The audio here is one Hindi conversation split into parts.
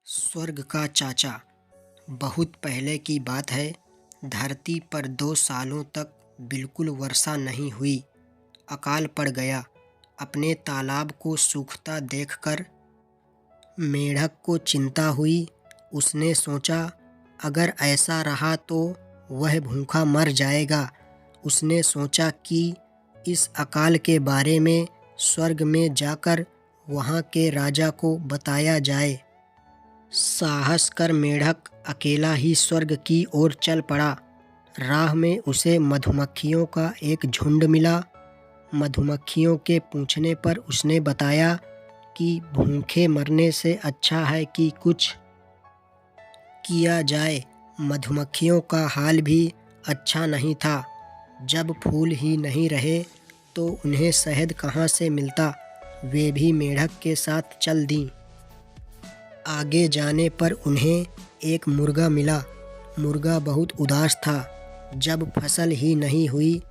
स्वर्ग का चाचा। बहुत पहले की बात है। धरती पर 2 सालों तक बिल्कुल वर्षा नहीं हुई। अकाल पड़ गया। अपने तालाब को सूखता देखकर मेंढक को चिंता हुई। उसने सोचा, अगर ऐसा रहा तो वह भूखा मर जाएगा। उसने सोचा कि इस अकाल के बारे में स्वर्ग में जाकर वहाँ के राजा को बताया जाए। साहस कर मेंढक अकेला ही स्वर्ग की ओर चल पड़ा। राह में उसे मधुमक्खियों का एक झुंड मिला। मधुमक्खियों के पूछने पर उसने बताया कि भूखे मरने से अच्छा है कि कुछ किया जाए। मधुमक्खियों का हाल भी अच्छा नहीं था। जब फूल ही नहीं रहे तो उन्हें शहद कहाँ से मिलता। वे भी मेंढक के साथ चल दीं। आगे जाने पर उन्हें एक मुर्गा मिला। मुर्गा बहुत उदास था। जब फसल ही नहीं हुई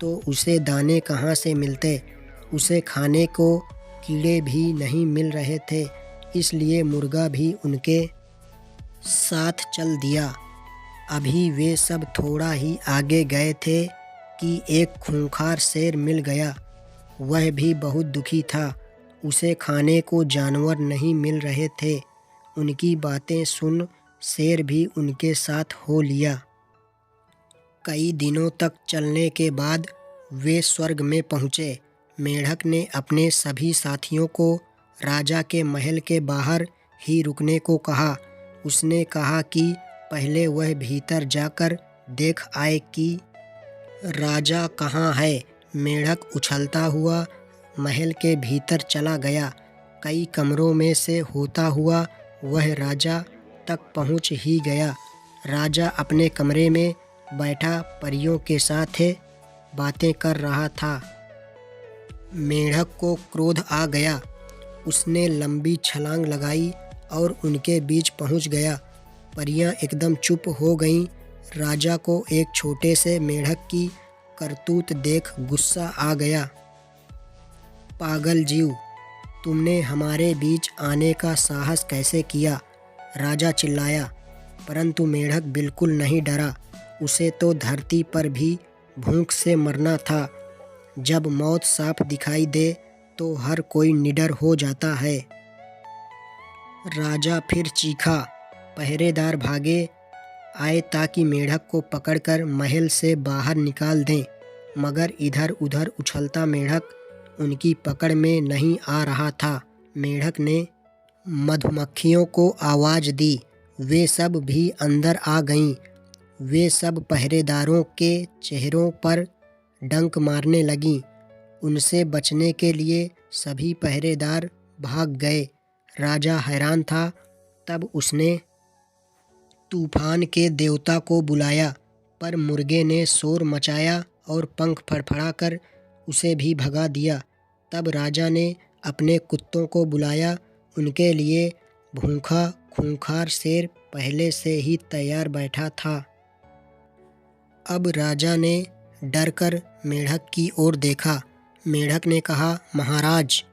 तो उसे दाने कहाँ से मिलते। उसे खाने को कीड़े भी नहीं मिल रहे थे, इसलिए मुर्गा भी उनके साथ चल दिया। अभी वे सब थोड़ा ही आगे गए थे कि एक खूंखार शेर मिल गया। वह भी बहुत दुखी था। उसे खाने को जानवर नहीं मिल रहे थे। उनकी बातें सुन शेर भी उनके साथ हो लिया। कई दिनों तक चलने के बाद वे स्वर्ग में पहुँचे। मेंढक ने अपने सभी साथियों को राजा के महल के बाहर ही रुकने को कहा। उसने कहा कि पहले वह भीतर जाकर देख आए कि राजा कहाँ है। मेंढक उछलता हुआ महल के भीतर चला गया। कई कमरों में से होता हुआ वह राजा तक पहुँच ही गया। राजा अपने कमरे में बैठा परियों के साथ बातें कर रहा था। मेंढक को क्रोध आ गया। उसने लंबी छलांग लगाई और उनके बीच पहुंच गया। परियां एकदम चुप हो गईं। राजा को एक छोटे से मेंढक की करतूत देख गुस्सा आ गया। पागल जीव, तुमने हमारे बीच आने का साहस कैसे किया? राजा चिल्लाया। परंतु मेंढक बिल्कुल नहीं डरा। उसे तो धरती पर भी भूख से मरना था। जब मौत साफ दिखाई दे तो हर कोई निडर हो जाता है। राजा फिर चीखा। पहरेदार भागे आए ताकि मेंढक को पकड़कर महल से बाहर निकाल दें, मगर इधर उधर उछलता मेंढक उनकी पकड़ में नहीं आ रहा था। मेंढक ने मधुमक्खियों को आवाज़ दी। वे सब भी अंदर आ गईं। वे सब पहरेदारों के चेहरों पर डंक मारने लगीं। उनसे बचने के लिए सभी पहरेदार भाग गए। राजा हैरान था। तब उसने तूफान के देवता को बुलाया, पर मुर्गे ने शोर मचाया और पंख फड़फड़ाकर उसे भी भगा दिया। तब राजा ने अपने कुत्तों को बुलाया। उनके लिए भूखा खूंखार शेर पहले से ही तैयार बैठा था। अब राजा ने डरकर मेंढक की ओर देखा। मेंढक ने कहा, महाराज,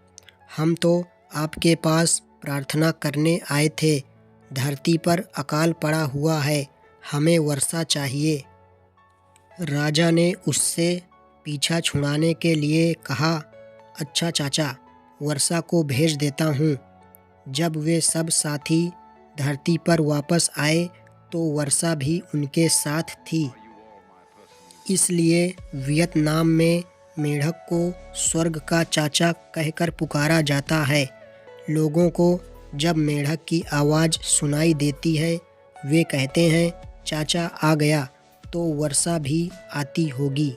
हम तो आपके पास प्रार्थना करने आए थे। धरती पर अकाल पड़ा हुआ है। हमें वर्षा चाहिए। राजा ने उससे पीछा छुड़ाने के लिए कहा, अच्छा चाचा, वर्षा को भेज देता हूँ। जब वे सब साथी धरती पर वापस आए तो वर्षा भी उनके साथ थी। इसलिए वियतनाम में मेंढक को स्वर्ग का चाचा कहकर पुकारा जाता है। लोगों को जब मेंढक की आवाज़ सुनाई देती है, वे कहते हैं, चाचा आ गया, तो वर्षा भी आती होगी।